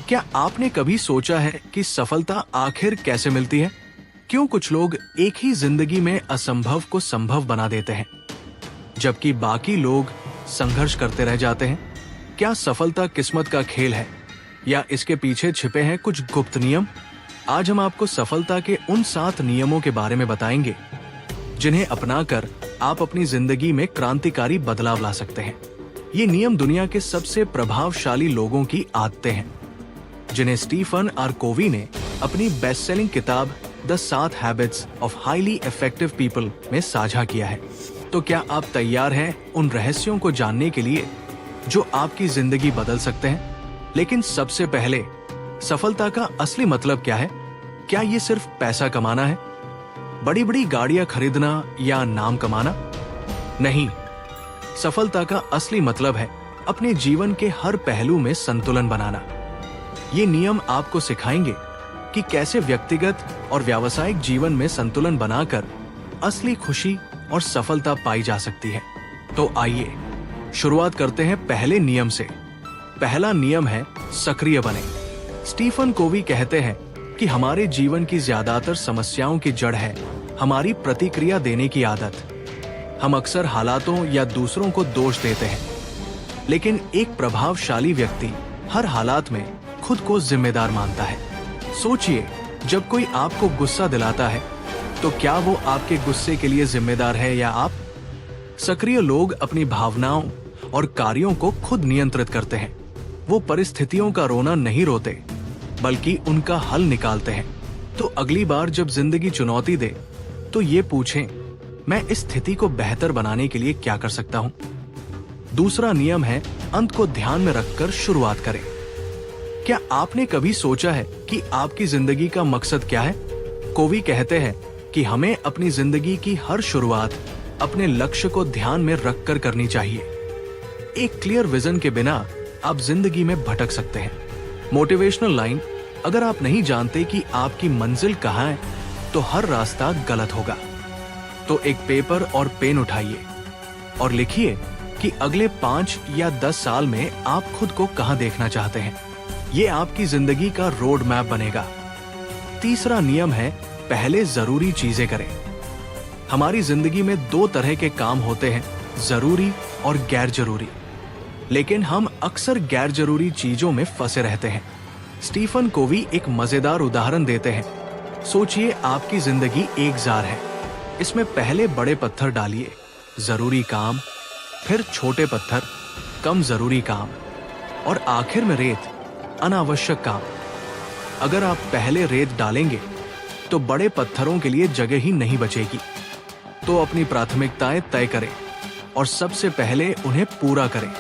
क्या आपने कभी सोचा है कि सफलता आखिर कैसे मिलती है? क्यों कुछ लोग एक ही जिंदगी में असंभव को संभव बना देते हैं, जबकि बाकी लोग संघर्ष करते रह जाते हैं? क्या सफलता किस्मत का खेल है या इसके पीछे छिपे हैं कुछ गुप्त नियम? आज हम आपको सफलता के उन 7 नियमों के बारे में बताएंगे, जिन्हें अपनाकर आप अपनी जिंदगी में क्रांतिकारी बदलाव ला सकते हैं। ये नियम दुनिया के सबसे प्रभावशाली लोगों की आदतें हैं, जिन्हें स्टीफन आर कोवी ने अपनी बेस्ट सेलिंग किताब the 7 habits of highly effective people में साझा किया है। तो क्या आप तैयार हैं उन रहस्यों को जानने के लिए जो आपकी जिंदगी बदल सकते हैं? लेकिन सबसे पहले, सफलता का असली मतलब क्या है? क्या ये सिर्फ पैसा कमाना है, बड़ी बड़ी गाड़ियां खरीदना या नाम कमाना? नहीं, सफलता का असली मतलब है अपने जीवन के हर पहलू में संतुलन बनाना। ये नियम आपको सिखाएंगे कि कैसे व्यक्तिगत और व्यावसायिक जीवन में संतुलन बनाकर असली खुशी और सफलता पाई जा सकती है। तो आइए शुरुआत करते हैं पहले नियम से। पहला नियम है सक्रिय बने। स्टीफन कोवी कहते हैं कि हमारे जीवन की ज्यादातर समस्याओं की जड़ है हमारी प्रतिक्रिया देने की आदत। हम अक्सर हालातों या दूसरों को दोष देते हैं, लेकिन एक प्रभावशाली व्यक्ति हर हालात में खुद को जिम्मेदार मानता है। सोचिए, जब कोई आपको गुस्सा दिलाता है, तो क्या वो आपके गुस्से के लिए जिम्मेदार है या आप? सक्रिय लोग अपनी भावनाओं और कार्यों को खुद नियंत्रित करते हैं। वो परिस्थितियों का रोना नहीं रोते, बल्कि उनका हल निकालते हैं। तो अगली बार जब जिंदगी चुनौती दे, तो ये पूछें, मैं इस स्थिति को बेहतर बनाने के लिए क्या कर सकता हूं? दूसरा नियम है अंत को ध्यान में रखकर शुरुआत करें। क्या आपने कभी सोचा है कि आपकी जिंदगी का मकसद क्या है? कोवी कहते हैं कि हमें अपनी जिंदगी की हर शुरुआत अपने लक्ष्य को ध्यान में रखकर करनी चाहिए। एक क्लियर विजन के बिना आप जिंदगी में भटक सकते हैं। मोटिवेशनल लाइन, अगर आप नहीं जानते कि आपकी मंजिल कहाँ है, तो हर रास्ता गलत होगा। तो एक पेपर और पेन उठाइए और लिखिए कि अगले 5 या 10 साल में आप खुद को कहाँ देखना चाहते हैं। ये आपकी जिंदगी का रोड मैप बनेगा। तीसरा नियम है पहले जरूरी चीजें करें। हमारी जिंदगी में 2 तरह के काम होते हैं, जरूरी और गैर जरूरी। लेकिन हम अक्सर गैर जरूरी चीजों में फंसे रहते हैं। स्टीफन कोवी एक मजेदार उदाहरण देते हैं। सोचिए, आपकी जिंदगी एक जार है। इसमें पहले बड़े पत्थर डालिए, जरूरी काम, फिर छोटे पत्थर, कम जरूरी काम, और आखिर में रेत, अनावश्यक काम। अगर आप पहले रेत डालेंगे तो बड़े पत्थरों के लिए जगह ही नहीं बचेगी। तो अपनी प्राथमिकताएं तय करें और सबसे पहले उन्हें पूरा करें,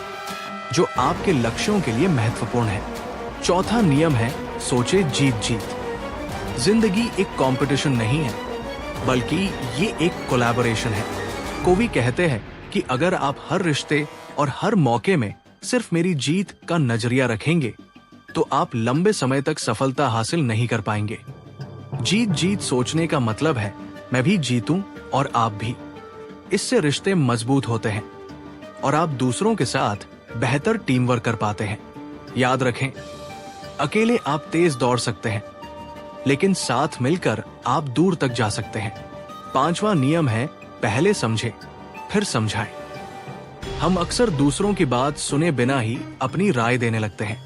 जो आपके लक्ष्यों के लिए महत्वपूर्ण है। चौथा नियम है सोचे जीत जीत। जिंदगी एक कंपटीशन नहीं है, बल्कि ये एक कोलैबोरेशन है। कोवी कहते हैं कि अगर आप हर रिश्ते और हर मौके में सिर्फ मेरी जीत का नजरिया रखेंगे, तो आप लंबे समय तक सफलता हासिल नहीं कर पाएंगे। जीत जीत सोचने का मतलब है मैं भी जीतूं और आप भी। इससे रिश्ते मजबूत होते हैं और आप दूसरों के साथ बेहतर टीम वर्क कर पाते हैं। याद रखें, अकेले आप तेज दौड़ सकते हैं, लेकिन साथ मिलकर आप दूर तक जा सकते हैं। 5वां नियम है पहले समझे फिर समझाएं। हम अक्सर दूसरों की बात सुने बिना ही अपनी राय देने लगते हैं,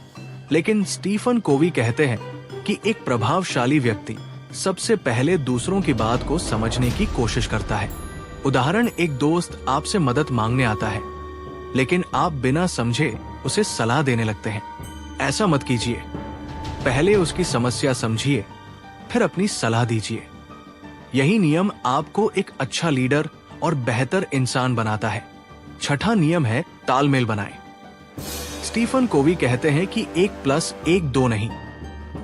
लेकिन स्टीफन कोवी कहते हैं कि एक प्रभावशाली व्यक्ति सबसे पहले दूसरों की बात को समझने की कोशिश करता है। उदाहरण, एक दोस्त आपसे मदद मांगने आता है, लेकिन आप बिना समझे उसे सलाह देने लगते हैं। ऐसा मत कीजिए। पहले उसकी समस्या समझिए, फिर अपनी सलाह दीजिए। यही नियम आपको एक अच्छा लीडर और बेहतर इंसान बनाता है। 6ठा नियम है तालमेल बनाएं। स्टीफन कोवी कहते हैं कि 1+1 2 नहीं,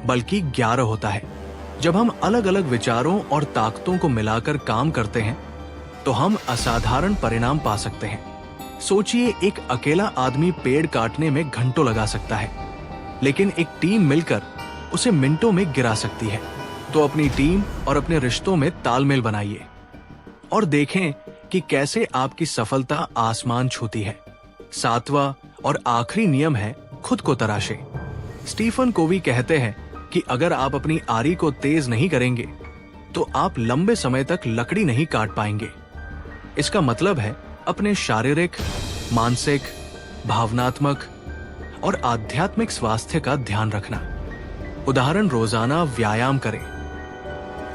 बल्कि 11 होता है। जब हम अलग अलग विचारों और ताकतों को मिलाकर काम करते हैं, तो हम असाधारण परिणाम पा सकते हैं। सोचिए, एक अकेला आदमी पेड़ काटने में घंटों लगा सकता है, लेकिन एक टीम मिलकर उसे मिनटों में गिरा सकती है। तो अपनी टीम और अपने रिश्तों में तालमेल बनाइए और देखें कि कैसे आपकी सफलता आसमान छूती है। 7वां और आखिरी नियम है खुद को तराशे। स्टीफन कोवी कहते हैं कि अगर आप अपनी आरी को तेज नहीं करेंगे तो आप लंबे समय तक लकड़ी नहीं काट पाएंगे। इसका मतलब है अपने शारीरिक, मानसिक, भावनात्मक और आध्यात्मिक स्वास्थ्य का ध्यान रखना। उदाहरण, रोजाना व्यायाम करें,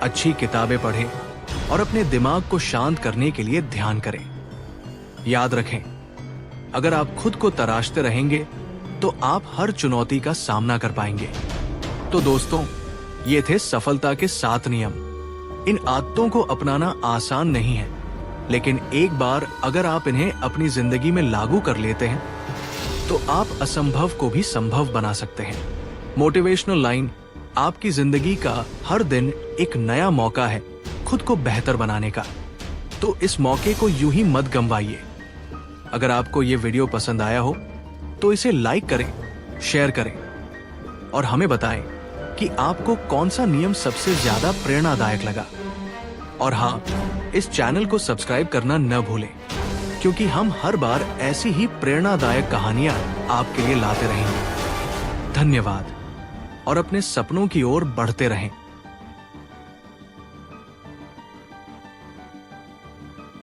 अच्छी किताबें पढ़ें और अपने दिमाग को शांत करने के लिए ध्यान करें। याद रखें, अगर आप खुद को तराशते रहेंगे तो आप हर चुनौती का सामना कर पाएंगे। तो दोस्तों, ये थे सफलता के 7 नियम। इन आदतों को अपनाना आसान नहीं है, लेकिन एक बार अगर आप इन्हें अपनी जिंदगी में लागू कर लेते हैं तो आप असंभव को भी संभव बना सकते हैं। मोटिवेशनल लाइन, आपकी जिंदगी का हर दिन एक नया मौका है खुद को बेहतर बनाने का, तो इस मौके को यूं ही मत गंवाइए। अगर आपको ये वीडियो पसंद आया हो तो इसे लाइक करें, शेयर करें और हमें बताएं कि आपको कौन सा नियम सबसे ज्यादा प्रेरणादायक लगा। और हाँ, इस चैनल को सब्सक्राइब करना न भूलें, क्योंकि हम हर बार ऐसी ही प्रेरणादायक कहानियां आपके लिए लाते रहेंगे। धन्यवाद और अपने सपनों की ओर बढ़ते रहें।